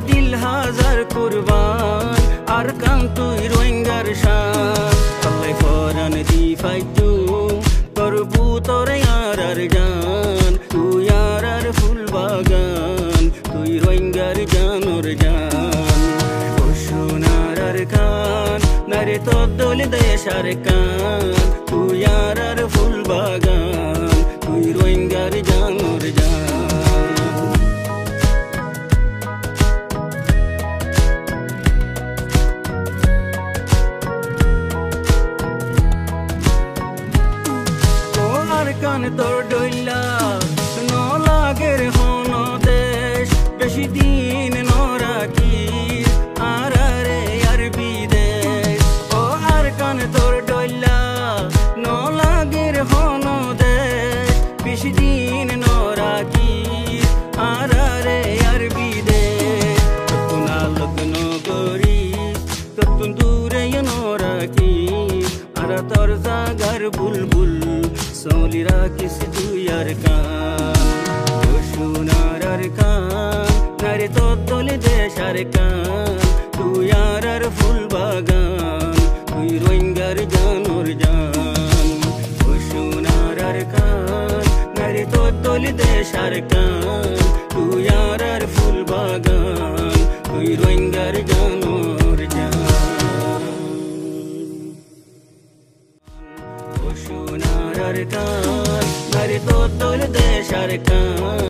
দিল হাজার কুরবান আর কান তুই রোহিঙ্গার শান আল্লাহ ফরান দি ফাইটু করবু তোরে আর জান তুই আর ফুল বাগান তুই রোহিঙ্গার জানোর জান ও সোনার কান নারে তোর দোলে দেশ আর কান তুই আর ফুল বাগান তুই রোহিঙ্গার জানোর জান কান তোর ডইলা ন লাগের হন দেশ বেশি দিন ন রাখি আর রে আর বিদেশ ও আর কান তোর ডইলা ন লাগের হন দেশ বেশি দিন ন রাখি আর রে আর বিদেশ কতুন লগ্ন করি কতুন দূরে ন রাখি আর তোর জাগার বুলবুল सोली राखिस तुई यार कान ओ सोनार कान नारे तो दोले देश यार कान तू यार फुल बागान तुई रोहिंगार जानोर जान ओ सोनार कान नारे तो दोले देश यार कान तू यार फुल बागान तुई रोहिंगार जानोर जान ओ सोनार कान नारे तो दोले देश यार कान